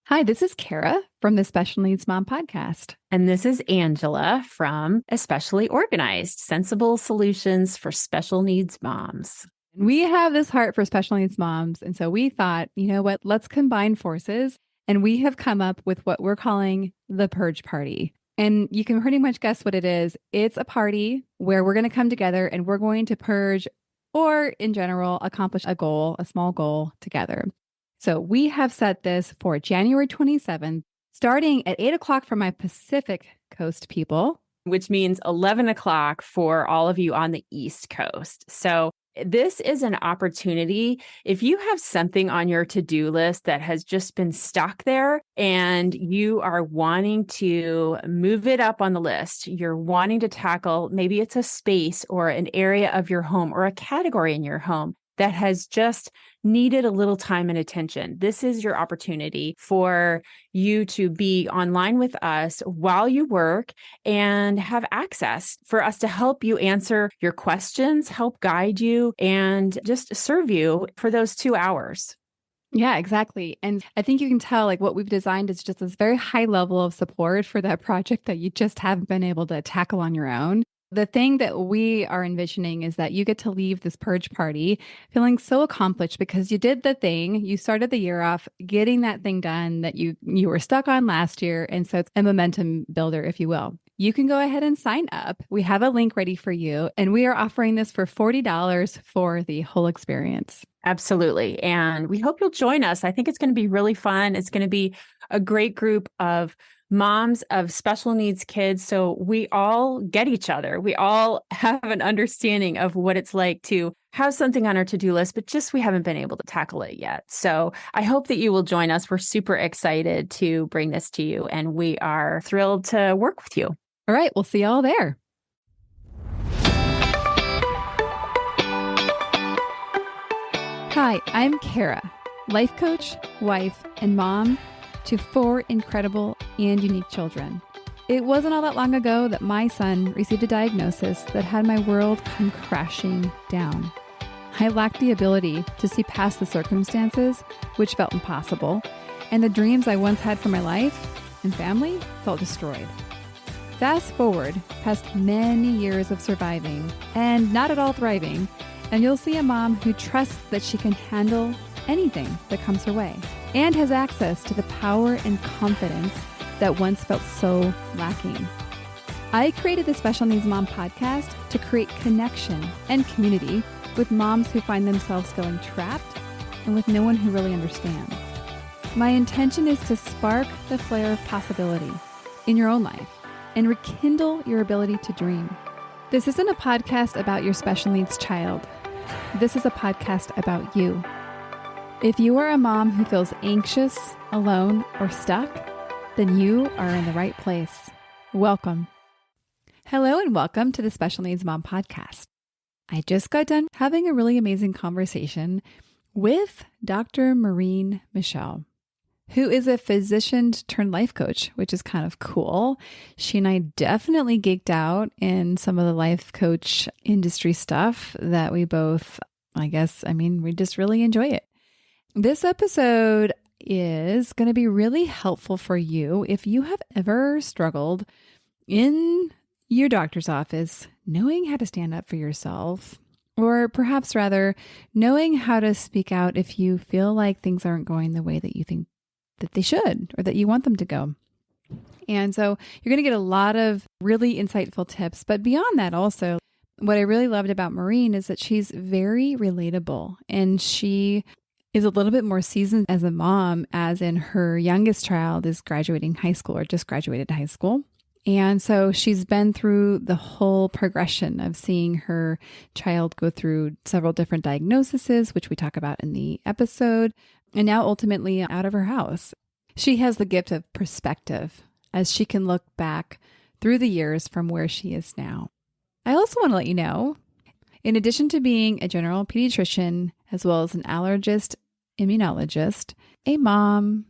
Hi, this is Kara from the Special Needs Mom podcast. And this is Angela from Especially Organized, Sensible Solutions for Special Needs Moms. We have this heart for special needs moms. And so we thought, you know what, let's combine forces. And we have come up with what we're calling the Purge Party. And you can pretty much guess what it is. It's a party where we're going to come together and we're going to purge, or in general, accomplish a goal, a small goal together. So we have set this for January 27th, starting at 8 o'clock for my Pacific Coast people. Which means 11 o'clock for all of you on the East Coast. So this is an opportunity. If you have something on your to-do list that has just been stuck there and you are wanting to move it up on the list, you're wanting to tackle, maybe it's a space or an area of your home or a category in your home that has just needed a little time and attention. This is your opportunity for you to be online with us while you work and have access for us to help you answer your questions, help guide you, and just serve you for those 2 hours. Yeah, exactly. And I think you can tell like what we've designed is just this very high level of support for that project that you just haven't been able to tackle on your own. The thing that we are envisioning is that you get to leave this purge party feeling so accomplished because you did the thing. You started the year off getting that thing done that you were stuck on last year. And so it's a momentum builder, if you will. You can go ahead and sign up. We have a link ready for you. And we are offering this for $40 for the whole experience. Absolutely. And we hope you'll join us. I think it's going to be really fun. It's going to be a great group of moms of special needs kids. So we all get each other. We all have an understanding of what it's like to have something on our to-do list, but just we haven't been able to tackle it yet. So I hope that you will join us. We're super excited to bring this to you, and we are thrilled to work with you. All right. We'll see you all there. Hi, I'm Kara, life coach, wife, and mom to 4 incredible and unique children. It wasn't all that long ago that my son received a diagnosis that had my world come crashing down. I lacked the ability to see past the circumstances, which felt impossible, and the dreams I once had for my life and family felt destroyed. Fast forward past many years of surviving and not at all thriving, and you'll see a mom who trusts that she can handle anything that comes her way and has access to the power and confidence that once felt so lacking. I created the Special Needs Mom podcast to create connection and community with moms who find themselves feeling trapped and with no one who really understands. My intention is to spark the flare of possibility in your own life and rekindle your ability to dream. This isn't a podcast about your special needs child. This is a podcast about you. If you are a mom who feels anxious, alone, or stuck, then you are in the right place. Welcome. Hello and welcome to the Special Needs Mom podcast. I just got done having a really amazing conversation with Dr. Maureen Michele, who is a physician turned life coach, which is kind of cool. She and I definitely geeked out in some of the life coach industry stuff that we both, we just really enjoy it. This episode is going to be really helpful for you if you have ever struggled in your doctor's office knowing how to stand up for yourself, or perhaps rather knowing how to speak out if you feel like things aren't going the way that you think that they should or that you want them to go. And so you're going to get a lot of really insightful tips. But beyond that also, what I really loved about Maureen is that she's very relatable, and she is a little bit more seasoned as a mom, as in her youngest child is graduating high school or just graduated high school. And so she's been through the whole progression of seeing her child go through several different diagnoses, which we talk about in the episode, and now ultimately out of her house. She has the gift of perspective as she can look back through the years from where she is now. I also want to let you know, in addition to being a general pediatrician, as well as an allergist, immunologist, a mom,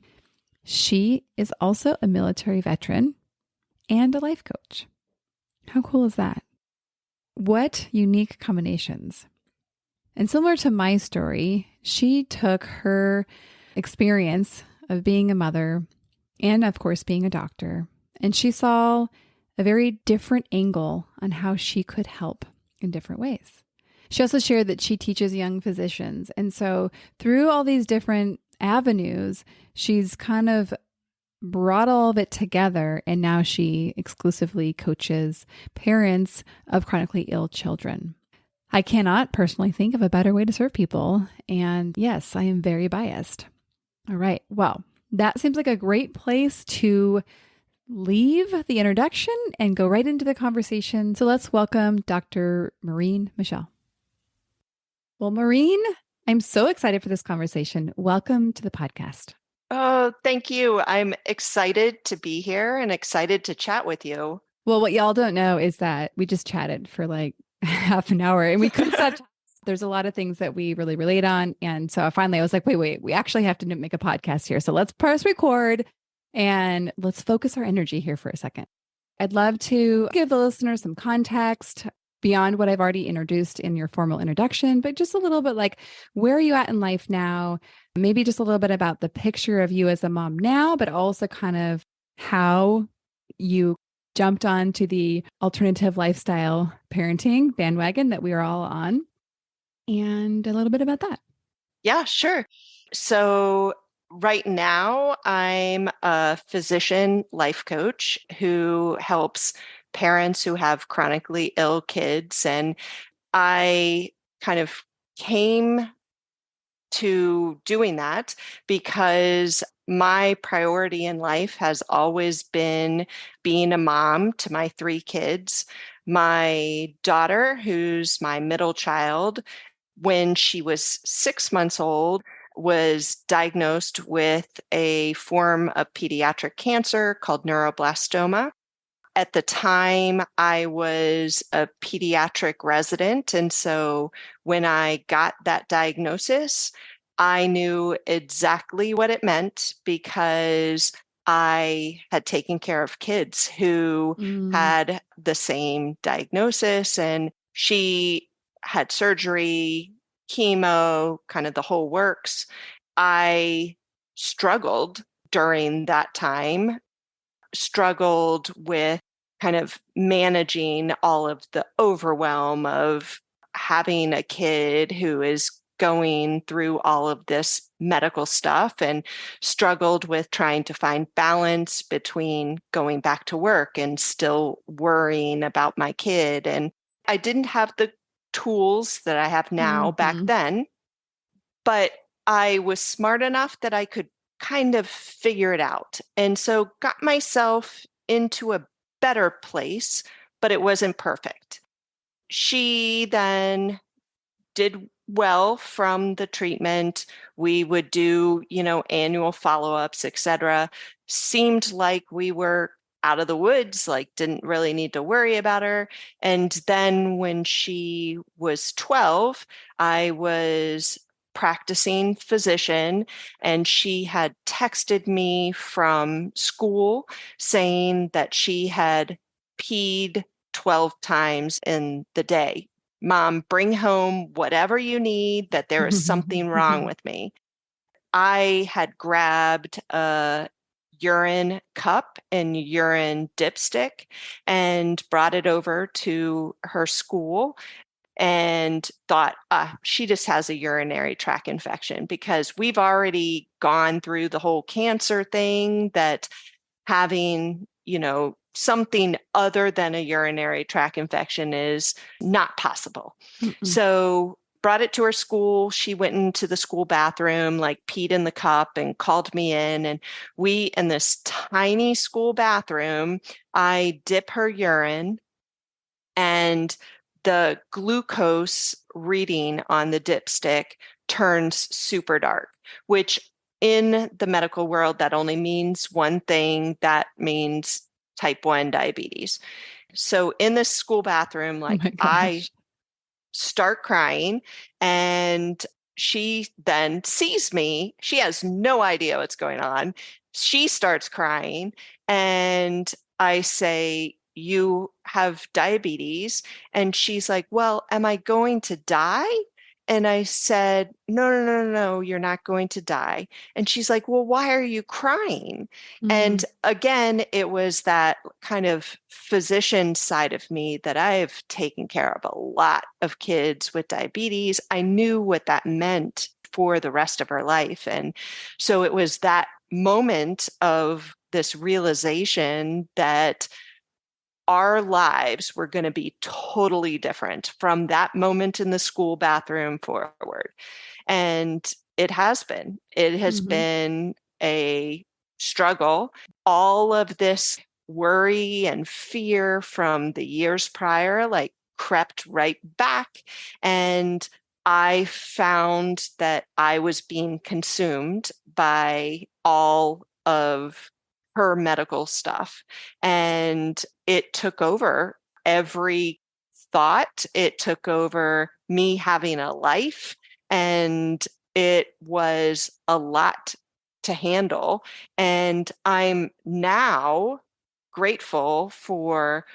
she is also a military veteran and a life coach. How cool is that? What unique combinations. And similar to my story, she took her experience of being a mother and, of course, being a doctor. And she saw a very different angle on how she could help in different ways. She also shared that she teaches young physicians. And so through all these different avenues, she's kind of brought all of it together. And now she exclusively coaches parents of chronically ill children. I cannot personally think of a better way to serve people. And yes, I am very biased. All right. Well, that seems like a great place to leave the introduction and go right into the conversation. So let's welcome Dr. Maureen Michele. Well, Maureen, I'm so excited for this conversation. Welcome to the podcast. Oh, thank you. I'm excited to be here and excited to chat with you. Well, what y'all don't know is that we just chatted for like half an hour and we couldn't stop. There's a lot of things that we really relate on. And so finally I was like, wait, we actually have to make a podcast here. So let's press record and let's focus our energy here for a second. I'd love to give the listeners some context beyond what I've already introduced in your formal introduction, but just a little bit like, where are you at in life now? Maybe just a little bit about the picture of you as a mom now, but also kind of how you jumped onto the alternative lifestyle parenting bandwagon that we are all on, and a little bit about that. Yeah, sure. So right now, I'm a physician life coach who helps parents who have chronically ill kids. And I kind of came to doing that because my priority in life has always been being a mom to my 3 kids. My daughter, who's my middle child, when she was 6 months old, was diagnosed with a form of pediatric cancer called neuroblastoma. At the time, I was a pediatric resident. And so when I got that diagnosis, I knew exactly what it meant because I had taken care of kids who had the same diagnosis, and she had surgery, chemo, kind of the whole works. I struggled during that time, struggled with kind of managing all of the overwhelm of having a kid who is going through all of this medical stuff, and struggled with trying to find balance between going back to work and still worrying about my kid. And I didn't have the tools that I have now back then, but I was smart enough that I could kind of figure it out. And so got myself into a better place, but it wasn't perfect. She then did well from the treatment. We would do, annual follow-ups, etc. Seemed like we were out of the woods, like didn't really need to worry about her. And then when she was 12, I was practicing physician, and she had texted me from school saying that she had peed 12 times in the day. Mom, bring home whatever you need, that there is something wrong with me. I had grabbed a urine cup and urine dipstick and brought it over to her school and thought, she just has a urinary tract infection, because we've already gone through the whole cancer thing, that having, something other than a urinary tract infection is not possible. So brought it to her school. She went into the school bathroom, like peed in the cup and called me in. And we, in this tiny school bathroom, I dip her urine, and the glucose reading on the dipstick turns super dark, which in the medical world, that only means one thing. That means type 1 diabetes. So in this school bathroom, I start crying, and she then sees me. She has no idea what's going on. She starts crying, and I say, "You have diabetes." And she's like, "Well, am I going to die?" And I said, no, no, no, no, no, you're not going to die. And she's like, well, why are you crying? And again, it was that kind of physician side of me that I've taken care of a lot of kids with diabetes. I knew what that meant for the rest of her life. And so it was that moment of this realization that our lives were going to be totally different from that moment in the school bathroom forward. And it has been. It has been a struggle. All of this worry and fear from the years prior, like, crept right back. And I found that I was being consumed by all of her medical stuff. And it took over every thought. It took over me having a life. And it was a lot to handle. And I'm now grateful for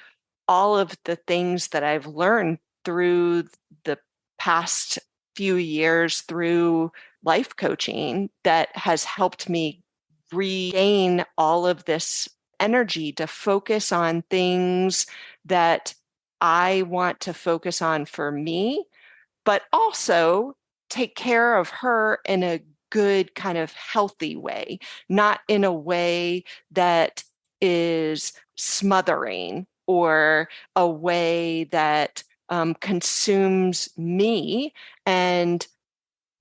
all of the things that I've learned through the past few years through life coaching that has helped me regain all of this energy to focus on things that I want to focus on for me, but also take care of her in a good, kind of healthy way, not in a way that is smothering or a way that consumes me and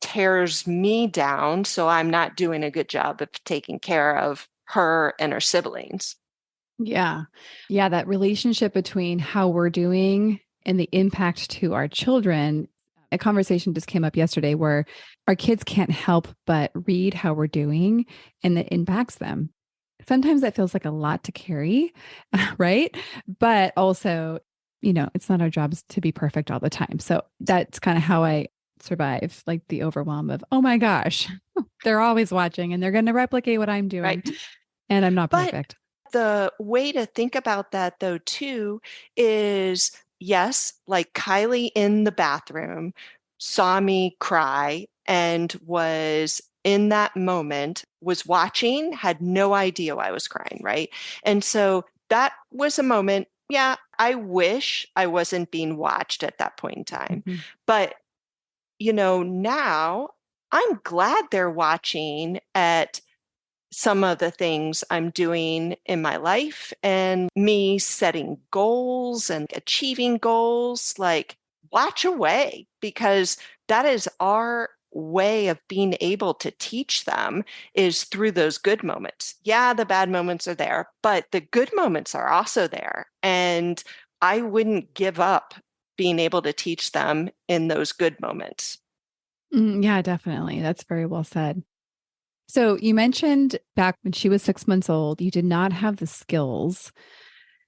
tears me down. So I'm not doing a good job of taking care of her and her siblings. Yeah. Yeah. That relationship between how we're doing and the impact to our children. A conversation just came up yesterday where our kids can't help but read how we're doing and it impacts them. Sometimes that feels like a lot to carry, right? But also, it's not our jobs to be perfect all the time. So that's kind of how I survive, like the overwhelm of, oh my gosh, they're always watching and they're going to replicate what I'm doing. Right. And I'm not But perfect. the way to think about that, though, too, is yes, like Kylie in the bathroom saw me cry and was in that moment, was watching, had no idea why I was crying, right? And so that was a moment. Yeah, I wish I wasn't being watched at that point in time. But, now I'm glad they're watching at some of the things I'm doing in my life and me setting goals and achieving goals. Like, watch away, because that is our way of being able to teach them, is through those good moments. Yeah, the bad moments are there, but the good moments are also there. And I wouldn't give up being able to teach them in those good moments. Yeah, definitely. That's very well said. So you mentioned back when she was 6 months old, you did not have the skills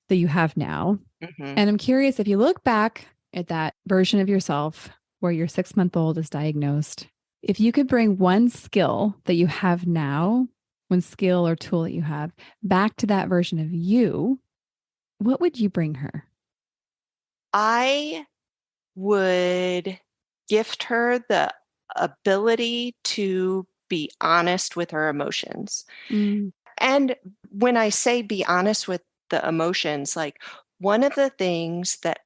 that you have now. Mhm. And I'm curious, if you look back at that version of yourself where your 6-month-old is diagnosed, if you could bring one skill that you have now, one skill or tool that you have, back to that version of you, what would you bring her? I would gift her the ability to be honest with her emotions. Mm, And when I say be honest with the emotions, like, one of the things that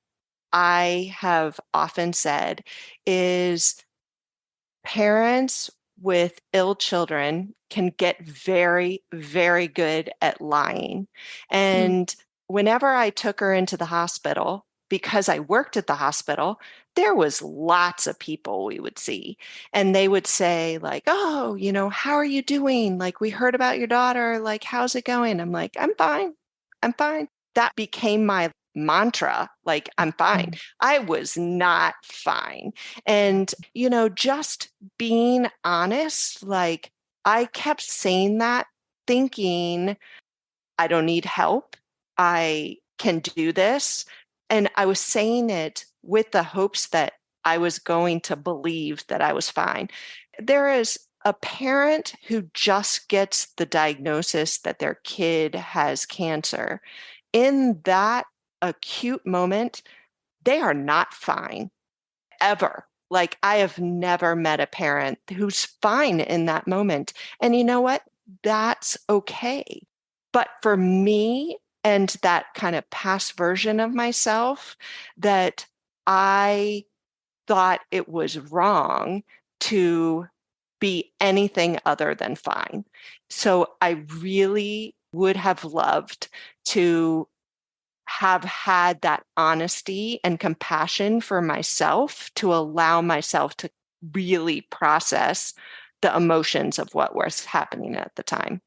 I have often said is parents with ill children can get very, very good at lying. mm, And whenever I took her into the hospital, because I worked at the hospital, there was lots of people we would see. And they would say, like, oh, how are you doing? Like, we heard about your daughter. Like, how's it going? I'm like, I'm fine. I'm fine. That became my mantra. Like, I'm fine. mm, I was not fine. And, just being honest, like, I kept saying that, thinking, I don't need help. I can do this. And I was saying it with the hopes that I was going to believe that I was fine. There is a parent who just gets the diagnosis that their kid has cancer. In that acute moment, they are not fine ever. Like, I have never met a parent who's fine in that moment. And you know what? That's okay. But for me and that kind of past version of myself, that I thought it was wrong to be anything other than fine. So I really would have loved to have had that honesty and compassion for myself to allow myself to really process the emotions of what was happening at the time.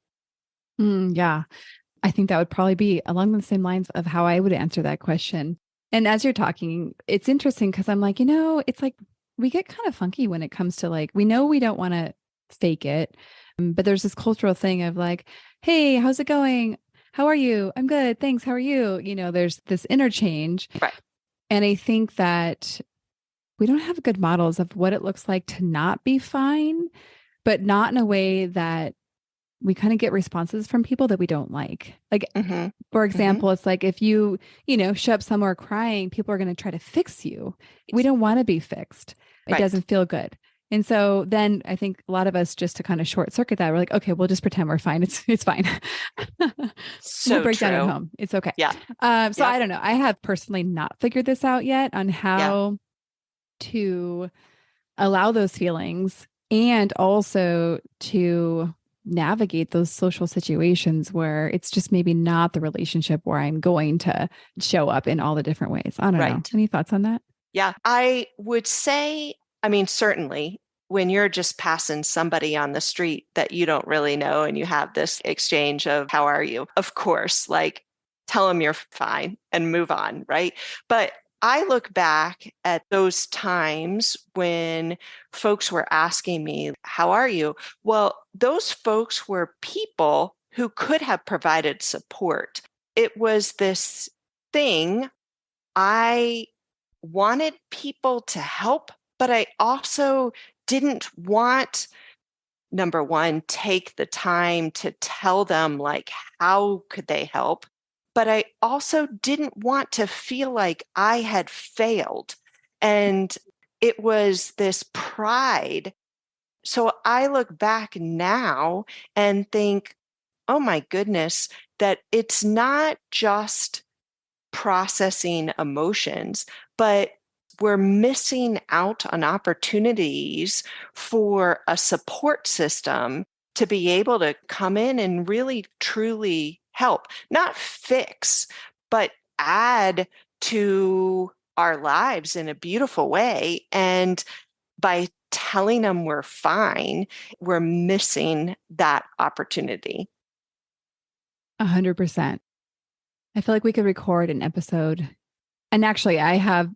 Yeah. I think that would probably be along the same lines of how I would answer that question. And as you're talking, it's interesting because I'm like, it's like we get kind of funky when it comes to like, we know we don't want to fake it, but there's this cultural thing of like, hey, how's it going? How are you? I'm good. Thanks. How are you? There's this interchange. Right. And I think that we don't have good models of what it looks like to not be fine, but not in a way that we kind of get responses from people that we don't like. Like, for example, it's like if you show up somewhere crying, people are going to try to fix you. We don't want to be fixed. It doesn't feel good. And so then I think a lot of us, just to kind of short circuit that, we're like, okay, we'll just pretend we're fine. It's fine. So we'll break down at true. home. It's okay. Yeah. So I don't know. I have personally not figured this out yet on how to allow those feelings and also to navigate those social situations where it's just maybe not the relationship where I'm going to show up in all the different ways. I don't know. Any thoughts on that? Yeah, I would say, I mean, certainly when you're just passing somebody on the street that you don't really know and you have this exchange of, how are you? Of course, like, tell them you're fine and move on, right? But I look back at those times when folks were asking me, how are you? Well, those folks were people who could have provided support. It was this thing. I wanted people to help, but I also didn't want, number one, take the time to tell them like how could they help. But I also didn't want to feel like I had failed. And it was this pride. So I look back now and think, oh my goodness, that it's not just processing emotions, but we're missing out on opportunities for a support system to be able to come in and really truly help, not fix, but add to our lives in a beautiful way. And by telling them we're fine, we're missing that opportunity. 100%. I feel like we could record an episode. And actually, I have,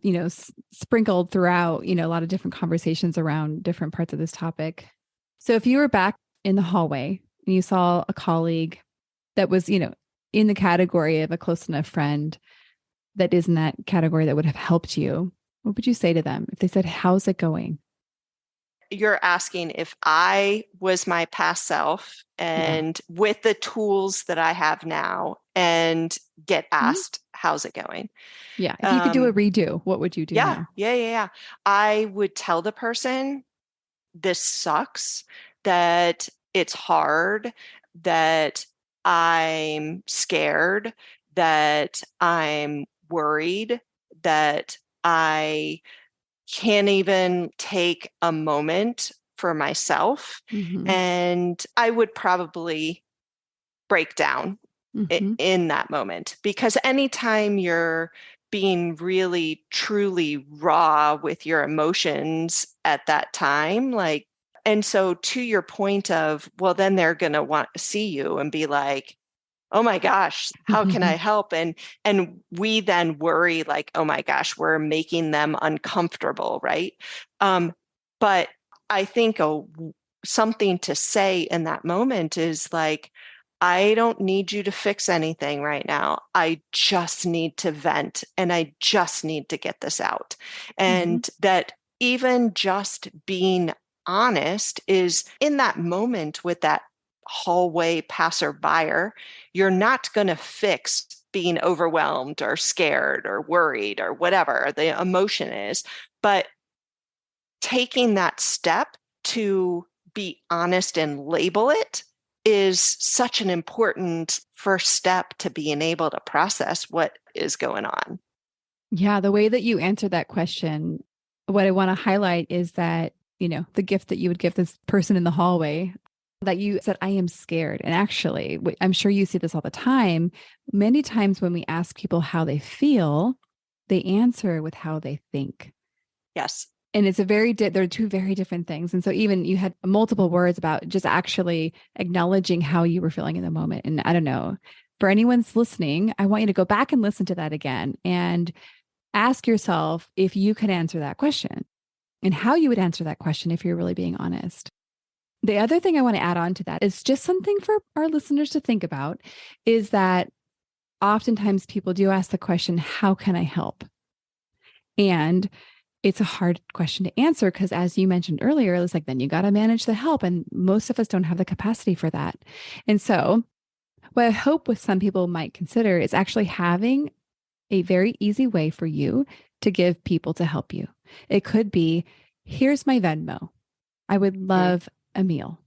sprinkled throughout, a lot of different conversations around different parts of this topic. So if you were back in the hallway and you saw a colleague that was, in the category of a close enough friend that is in that category that would have helped you, what would you say to them if they said, how's it going? You're asking if I was my past self and with the tools that I have now and get asked, how's it going? Yeah. If you could do a redo, what would you do now? Yeah. I would tell the person, this sucks, that it's hard, that I'm scared, that I'm worried, that I can't even take a moment for myself. And I would probably break down in that moment, because anytime you're being really, truly raw with your emotions at that time, like, and so to your point of, well, then they're going to want to see you and be like, oh my gosh, how can I help? And we then worry like, oh my gosh, we're making them uncomfortable, right? But I think something to say in that moment is like, I don't need you to fix anything right now. I just need to vent and I just need to get this out. And that even just being honest is in that moment with that hallway passerby, you're not going to fix being overwhelmed or scared or worried or whatever the emotion is. But taking that step to be honest and label it is such an important first step to being able to process what is going on. Yeah, the way that you answered that question, what I want to highlight is that, the gift that you would give this person in the hallway, that you said, I am scared. And actually, I'm sure you see this all the time. Many times when we ask people how they feel, they answer with how they think. Yes. And it's they're two very different things. And so even you had multiple words about just actually acknowledging how you were feeling in the moment. And I don't know, for anyone's listening, I want you to go back and listen to that again and ask yourself if you could answer that question and how you would answer that question if you're really being honest. The other thing I want to add on to that is just something for our listeners to think about is that oftentimes people do ask the question, how can I help? And it's a hard question to answer because, as you mentioned earlier, it's like, then you got to manage the help. And most of us don't have the capacity for that. And so what I hope with some people might consider is actually having a very easy way for you to give people to help you. It could be, here's my Venmo. I would love a meal,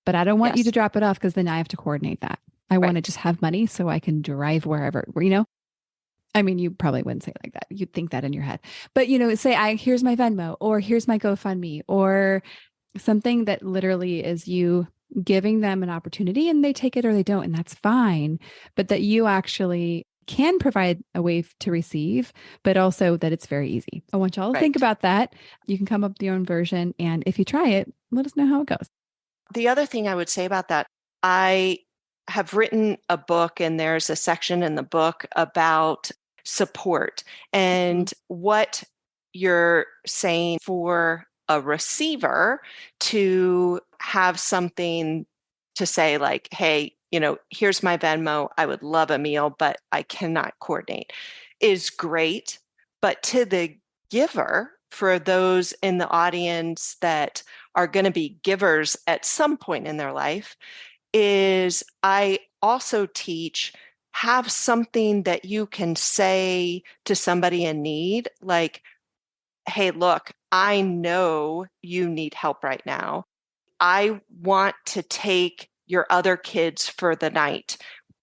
but I don't want you to drop it off because then I have to coordinate that. I want to just have money so I can drive wherever, I mean, you probably wouldn't say it like that. You'd think that in your head, but say, here's my Venmo, or here's my GoFundMe, or something that literally is you giving them an opportunity and they take it or they don't, and that's fine. But that you actually can provide a way to receive, but also that it's very easy. I want y'all to think about that. You can come up with your own version. And if you try it, let us know how it goes. The other thing I would say about that, I have written a book and there's a section in the book about support and what you're saying for a receiver to have something to say like, hey, here's my Venmo. I would love a meal, but I cannot coordinate is great. But to the giver, for those in the audience that are going to be givers at some point in their life, is I also teach have something that you can say to somebody in need, like, hey, look, I know you need help right now. I want to take your other kids for the night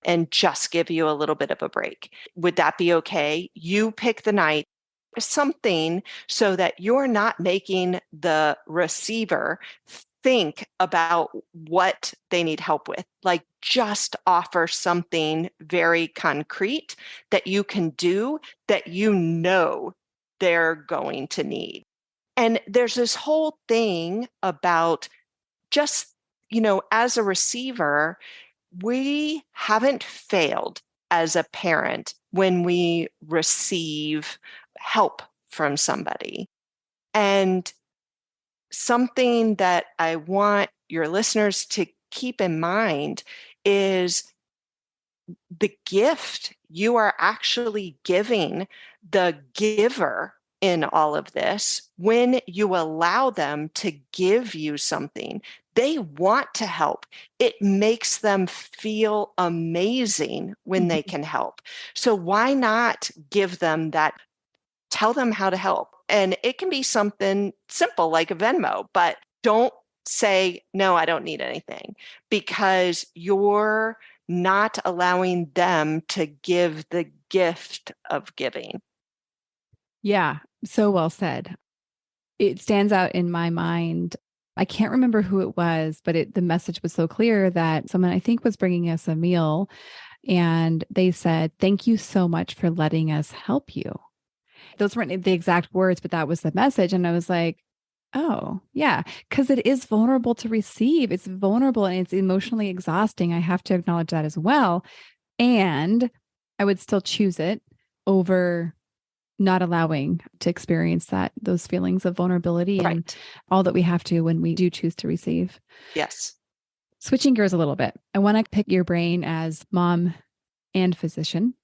and just give you a little bit of a break. Would that be okay? You pick the night, something so that you're not making the receiver think about what they need help with. Like just offer something very concrete that you can do that they're going to need. And there's this whole thing about just, as a receiver, we haven't failed as a parent when we receive help from somebody. And something that I want your listeners to keep in mind is the gift you are actually giving the giver in all of this. When you allow them to give you something, they want to help. It makes them feel amazing when they can help. So why not give them that? Tell them how to help. And it can be something simple like a Venmo, but don't say, no, I don't need anything, because you're not allowing them to give the gift of giving. Yeah, so well said. It stands out in my mind. I can't remember who it was, but the message was so clear that someone I think was bringing us a meal and they said, thank you so much for letting us help you. Those weren't the exact words, but that was the message. And I was like, oh, yeah, because it is vulnerable to receive. It's vulnerable and it's emotionally exhausting. I have to acknowledge that as well. And I would still choose it over not allowing to experience those feelings of vulnerability and all that we have to when we do choose to receive. Yes. Switching gears a little bit, I want to pick your brain as mom and physician.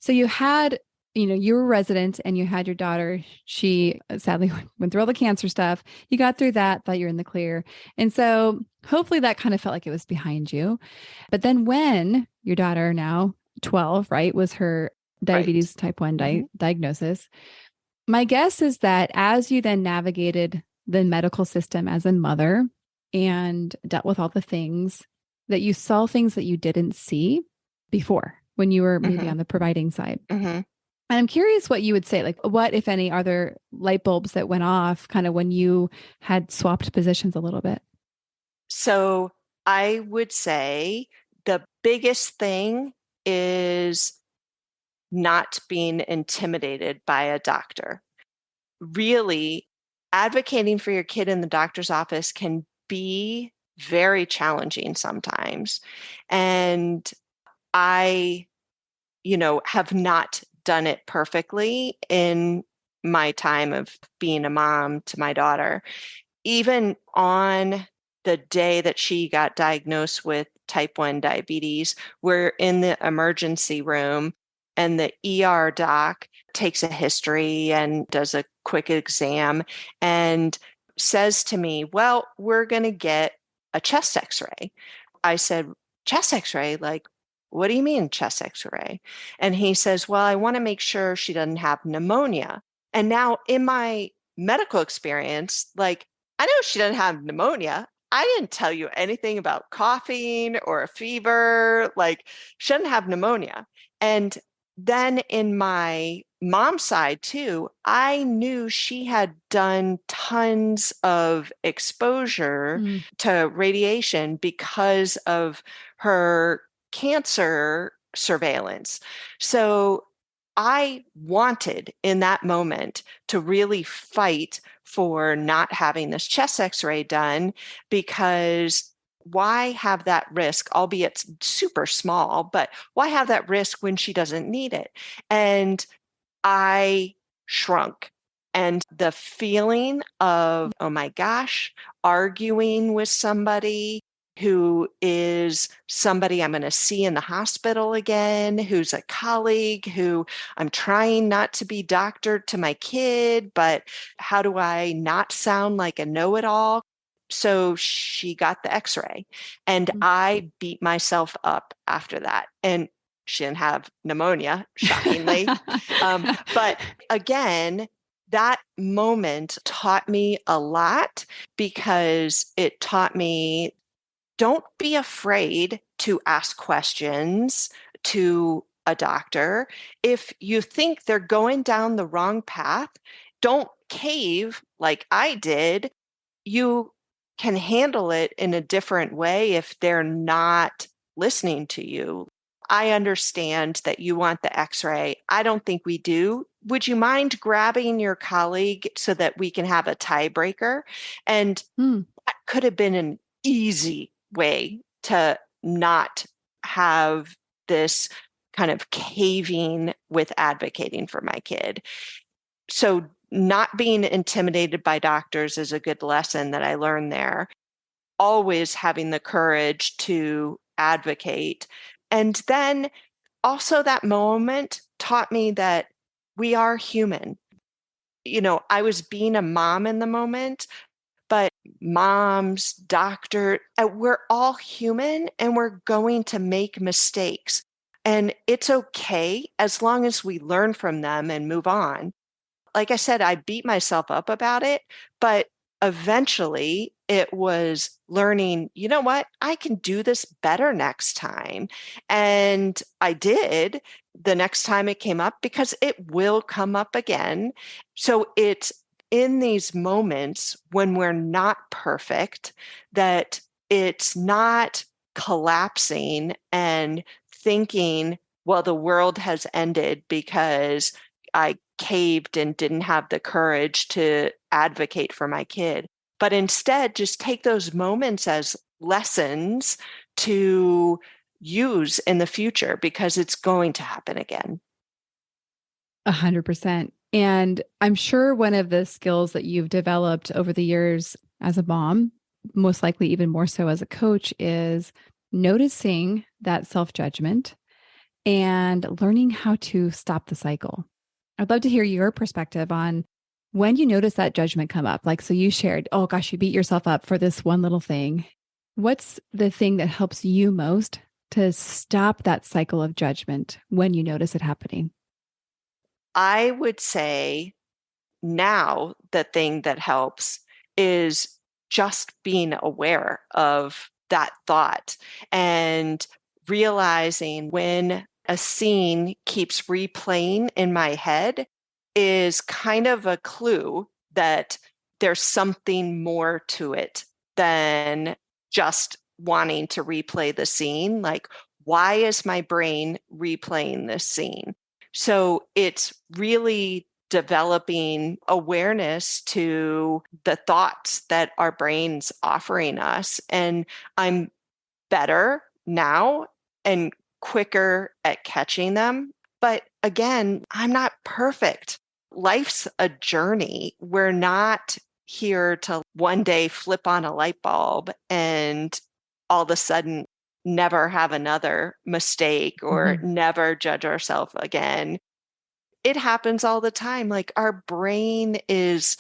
So you were a resident and you had your daughter. She sadly went through all the cancer stuff. You got through that, thought you're in the clear. And so hopefully that kind of felt like it was behind you. But then when your daughter, now 12, right, was her diabetes type 1 diagnosis, my guess is that as you then navigated the medical system as a mother and dealt with all the things that you saw things that you didn't see before when you were maybe on the providing side. And I'm curious what you would say, like what, if any, are there light bulbs that went off kind of when you had swapped positions a little bit? So I would say the biggest thing is not being intimidated by a doctor. Really, advocating for your kid in the doctor's office can be very challenging sometimes. And I, have not done it perfectly in my time of being a mom to my daughter. Even on the day that she got diagnosed with type 1 diabetes, we're in the emergency room and the ER doc takes a history and does a quick exam and says to me, well, we're going to get a chest x-ray. I said, chest x-ray? Like, what do you mean chest x-ray? And he says, well, I want to make sure she doesn't have pneumonia. And now in my medical experience, like, I know she doesn't have pneumonia. I didn't tell you anything about coughing or a fever. Like, she doesn't have pneumonia. And then in my mom's side too, I knew she had done tons of exposure to radiation because of her cancer surveillance. So I wanted in that moment to really fight for not having this chest x-ray done, because why have that risk, albeit super small, but why have that risk when she doesn't need it? And I shrunk. And the feeling of, oh my gosh, arguing with somebody who is somebody I'm going to see in the hospital again, who's a colleague, who I'm trying not to be doctored to my kid, but how do I not sound like a know-it-all? So she got the x-ray and I beat myself up after that. And she didn't have pneumonia, shockingly. But again, that moment taught me a lot, because it taught me, don't be afraid to ask questions to a doctor. If you think they're going down the wrong path, don't cave like I did. You can handle it in a different way if they're not listening to you. I understand that you want the x-ray. I don't think we do. Would you mind grabbing your colleague so that we can have a tiebreaker? And that could have been an easy way to not have this kind of caving with advocating for my kid. So not being intimidated by doctors is a good lesson that I learned there. Always having the courage to advocate. And then also that moment taught me that we are human. I was being a mom in the moment, but moms, doctor, we're all human and we're going to make mistakes. And it's okay as long as we learn from them and move on. Like I said, I beat myself up about it, but eventually it was learning, you know what, I can do this better next time. And I did the next time it came up, because it will come up again. So it's in these moments when we're not perfect that it's not collapsing and thinking, well, the world has ended because I caved and didn't have the courage to advocate for my kid. But instead, just take those moments as lessons to use in the future, because it's going to happen again. 100%. And I'm sure one of the skills that you've developed over the years as a mom, most likely even more so as a coach, is noticing that self-judgment and learning how to stop the cycle. I'd love to hear your perspective on when you notice that judgment come up. Like, so you shared, oh gosh, you beat yourself up for this one little thing. What's the thing that helps you most to stop that cycle of judgment when you notice it happening? I would say now the thing that helps is just being aware of that thought and realizing when a scene keeps replaying in my head is kind of a clue that there's something more to it than just wanting to replay the scene. Like, why is my brain replaying this scene? So it's really developing awareness to the thoughts that our brain's offering us. And I'm better now and quicker at catching them. But again, I'm not perfect. Life's a journey. We're not here to one day flip on a light bulb and all of a sudden never have another mistake or never judge ourselves again. It happens all the time. Like our brain is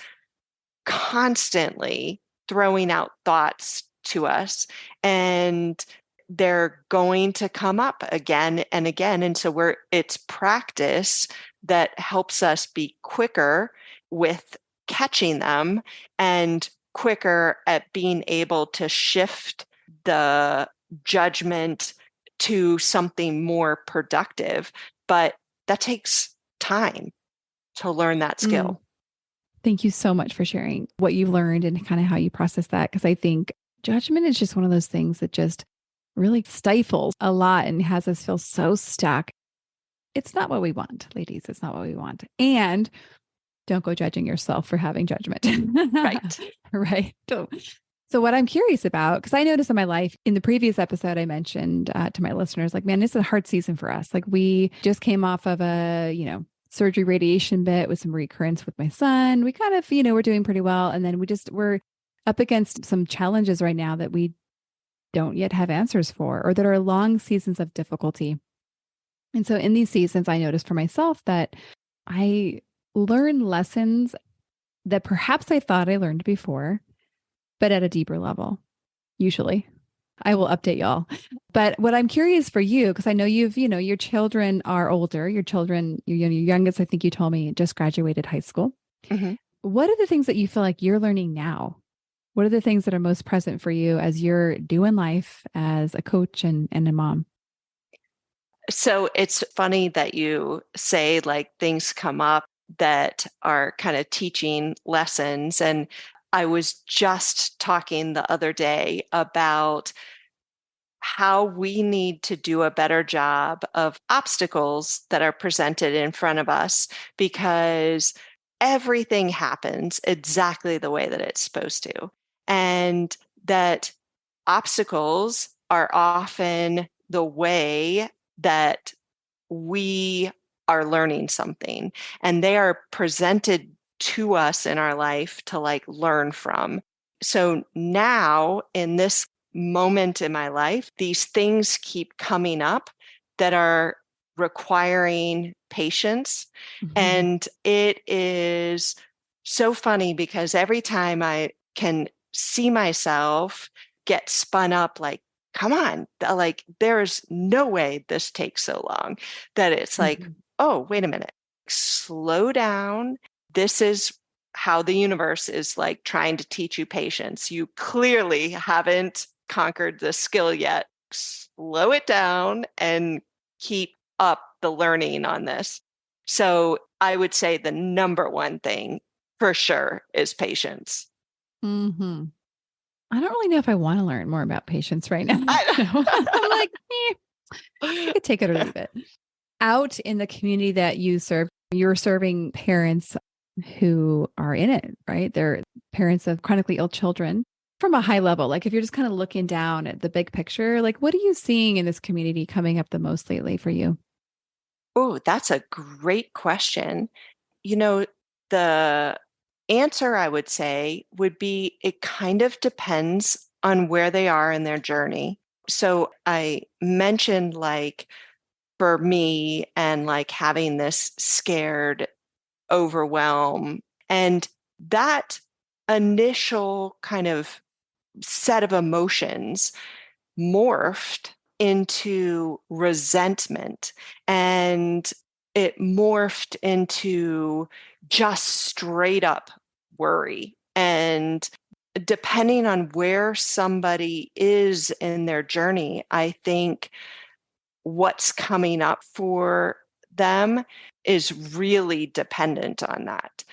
constantly throwing out thoughts to us, and they're going to come up again and again. And so it's practice that helps us be quicker with catching them and quicker at being able to shift the judgment to something more productive. But that takes time to learn that skill. Thank you so much for sharing what you learned and kind of how you process that. Because I think judgment is just one of those things that just really stifles a lot and has us feel so stuck. It's not what we want, ladies. It's not what we want. And don't go judging yourself for having judgment. Right. Right. So what I'm curious about, because I noticed in my life, in the previous episode, I mentioned to my listeners, like, man, this is a hard season for us. Like we just came off of a, surgery radiation bit with some recurrence with my son. We kind of, we're doing pretty well. And then we're up against some challenges right now that we don't yet have answers for, or that are long seasons of difficulty. And so in these seasons, I noticed for myself that I learn lessons that perhaps I thought I learned before, but at a deeper level, usually. I will update y'all. But what I'm curious for you, because I know your children are older, your youngest, I think you told me, just graduated high school. Mm-hmm. What are the things that you feel like you're learning now? What are the things that are most present for you as you're doing life as a coach and a mom? So it's funny that you say like things come up that are kind of teaching lessons. And I was just talking the other day about how we need to do a better job of obstacles that are presented in front of us, because everything happens exactly the way that it's supposed to. And that obstacles are often the way that we are learning something, and they are presented to us in our life to like learn from. So now in this moment in my life, these things keep coming up that are requiring patience. And it is so funny because every time I can see myself get spun up, like, come on, like, there's no way this takes so long, that it's like, oh, wait a minute, slow down. This is how the universe is like trying to teach you patience. You clearly haven't conquered the skill yet. Slow it down and keep up the learning on this. So I would say the number one thing for sure is patience. Mm-hmm. I don't really know if I want to learn more about patience right now. I'm like, I could take it or leave it. Out in the community that you serve, you're serving parents who are in it, right? They're parents of chronically ill children. From a high level, like if you're just kind of looking down at the big picture, like what are you seeing in this community coming up the most lately for you? Oh, that's a great question. The answer I would say would be it kind of depends on where they are in their journey. So I mentioned like for me and like having this scared overwhelm, and that initial kind of set of emotions morphed into resentment, and it morphed into just straight up worry. And depending on where somebody is in their journey, I think what's coming up for them is really dependent on that.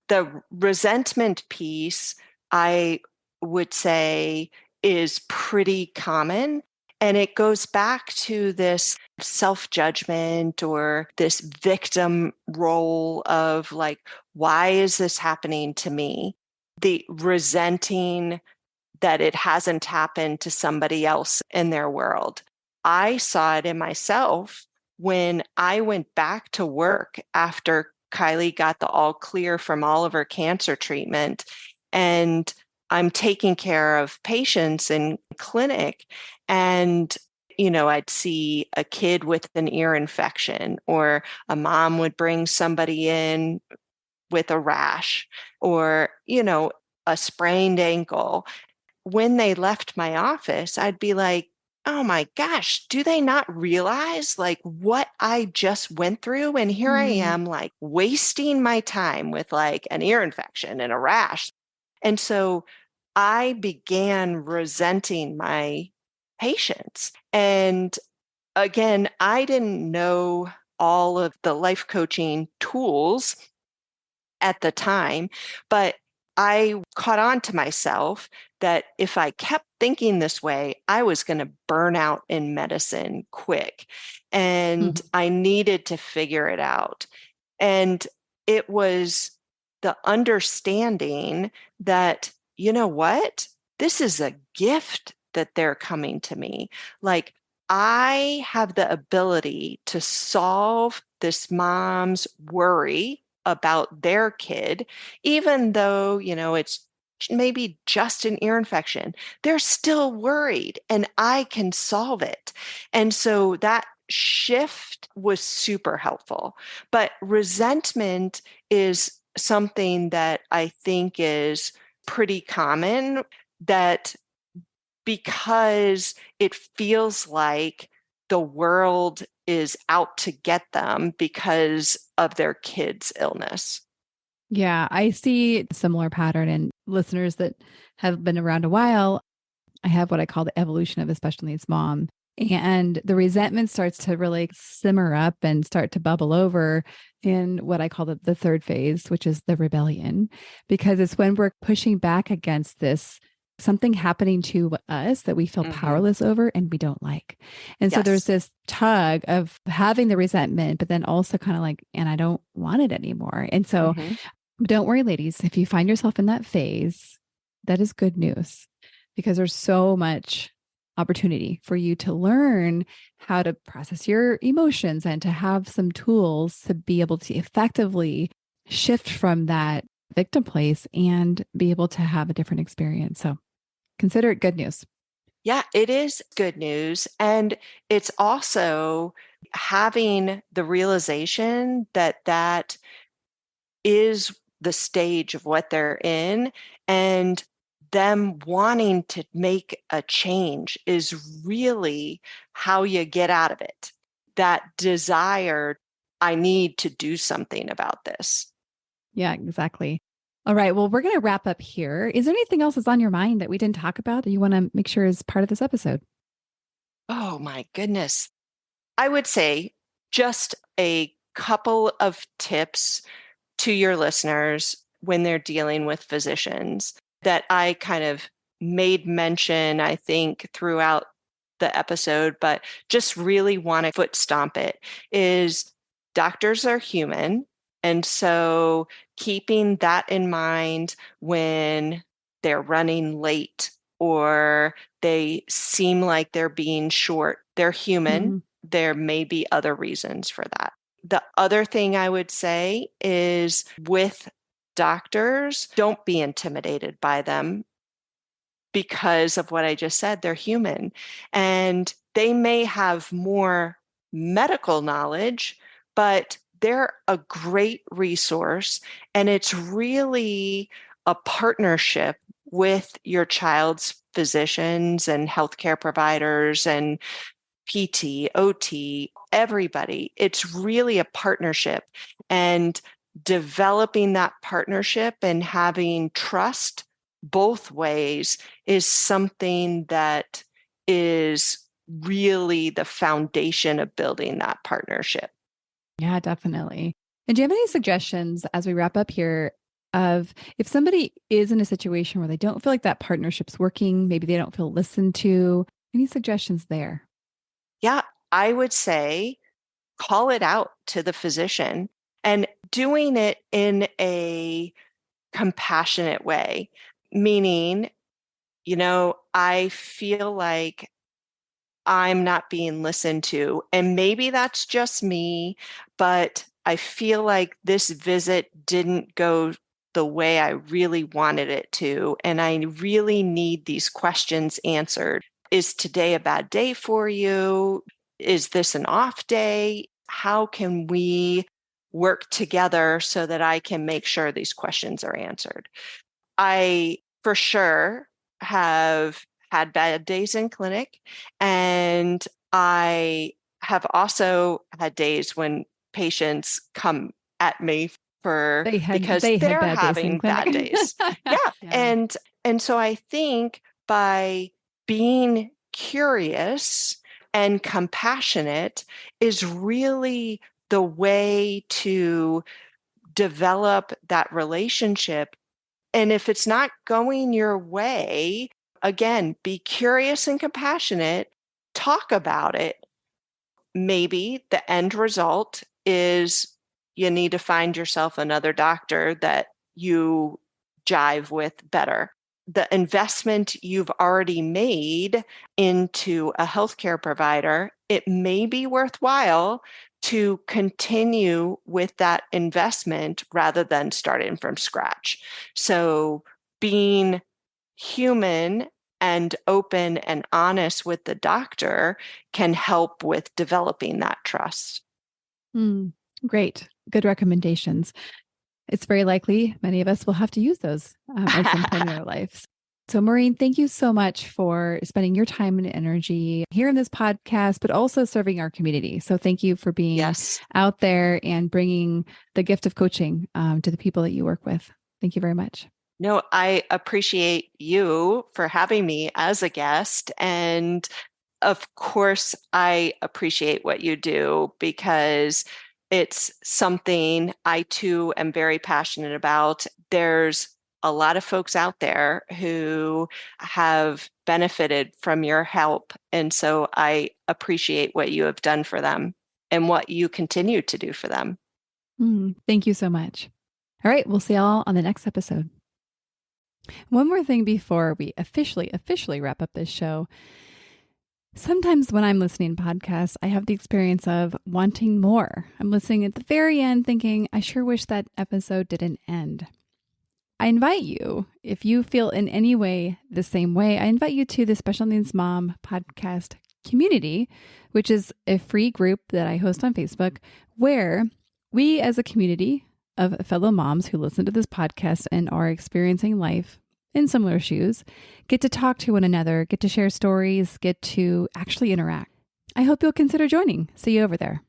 The resentment piece, I would say, is pretty common. And it goes back to this self-judgment or this victim role of like, why is this happening to me? The resenting that it hasn't happened to somebody else in their world. I saw it in myself when I went back to work after Kylie got the all clear from all of her cancer treatment. And I'm taking care of patients in clinic. And, I'd see a kid with an ear infection, or a mom would bring somebody in with a rash, or, a sprained ankle. When they left my office, I'd be like, oh my gosh, do they not realize like what I just went through? And here I am like wasting my time with like an ear infection and a rash. And so I began resenting my patients. And again, I didn't know all of the life coaching tools at the time, but I caught on to myself that if I kept thinking this way, I was going to burn out in medicine quick. And I needed to figure it out. And it was the understanding that, you know what? This is a gift that they're coming to me. Like, I have the ability to solve this mom's worry about their kid, even though, it's maybe just an ear infection. They're still worried and I can solve it. And so that shift was super helpful. But resentment is something that I think is pretty common, that because it feels like the world is out to get them because of their kid's illness. Yeah, I see a similar pattern in listeners that have been around a while. I have what I call the evolution of a special needs mom. And the resentment starts to really simmer up and start to bubble over in what I call the third phase, which is the rebellion, because it's when we're pushing back against this something happening to us that we feel powerless over and we don't like. And so there's this tug of having the resentment, but then also kind of like, and I don't want it anymore. And so don't worry, ladies, if you find yourself in that phase, that is good news, because there's so much opportunity for you to learn how to process your emotions and to have some tools to be able to effectively shift from that victim place and be able to have a different experience. So consider it good news. Yeah, it is good news. And it's also having the realization that that is the stage of what they're in, and them wanting to make a change is really how you get out of it. That desire, I need to do something about this. Yeah, exactly. All right. Well, we're going to wrap up here. Is there anything else that's on your mind that we didn't talk about that you want to make sure is part of this episode? Oh my goodness. I would say just a couple of tips to your listeners when they're dealing with physicians that I kind of made mention, I think, throughout the episode, but just really want to foot stomp it, is doctors are human. And so keeping that in mind when they're running late or they seem like they're being short, they're human. There may be other reasons for that. The other thing I would say is with doctors, don't be intimidated by them because of what I just said. They're human and they may have more medical knowledge, but they're a great resource. And it's really a partnership with your child's physicians and healthcare providers and PT, OT, everybody. It's really a partnership, and developing that partnership and having trust both ways is something that is really the foundation of building that partnership. Yeah, definitely. And do you have any suggestions as we wrap up here of if somebody is in a situation where they don't feel like that partnership's working, maybe they don't feel listened to, any suggestions there? Yeah, I would say call it out to the physician and doing it in a compassionate way, meaning, I feel like I'm not being listened to. And maybe that's just me, but I feel like this visit didn't go the way I really wanted it to. And I really need these questions answered. Is today a bad day for you? Is this an off day? How can we work together so that I can make sure these questions are answered? I for sure have had bad days in clinic, and I have also had days when patients come at me because They had they're bad days in having bad clinic. days. Yeah. Yeah. And so I think by being curious and compassionate is really the way to develop that relationship. And if it's not going your way, again, be curious and compassionate, talk about it. Maybe the end result is you need to find yourself another doctor that you jive with better. The investment you've already made into a healthcare provider, it may be worthwhile to continue with that investment rather than starting from scratch. So being human and open and honest with the doctor can help with developing that trust. Great. Good recommendations. It's very likely many of us will have to use those at some point in our lives. So, Maureen, thank you so much for spending your time and energy here in this podcast, but also serving our community. So, thank you for being Yes. out there and bringing the gift of coaching to the people that you work with. Thank you very much. No, I appreciate you for having me as a guest. And of course, I appreciate what you do because it's something I too am very passionate about. There's a lot of folks out there who have benefited from your help. And so I appreciate what you have done for them and what you continue to do for them. Thank you so much. All right. We'll see y'all on the next episode. One more thing before we officially wrap up this show. Sometimes when I'm listening to podcasts, I have the experience of wanting more. I'm listening at the very end thinking, I sure wish that episode didn't end. I invite you, if you feel in any way the same way, I invite you to the Special Needs Mom podcast community, which is a free group that I host on Facebook, where we as a community of fellow moms who listen to this podcast and are experiencing life in similar shoes, get to talk to one another, get to share stories, get to actually interact. I hope you'll consider joining. See you over there.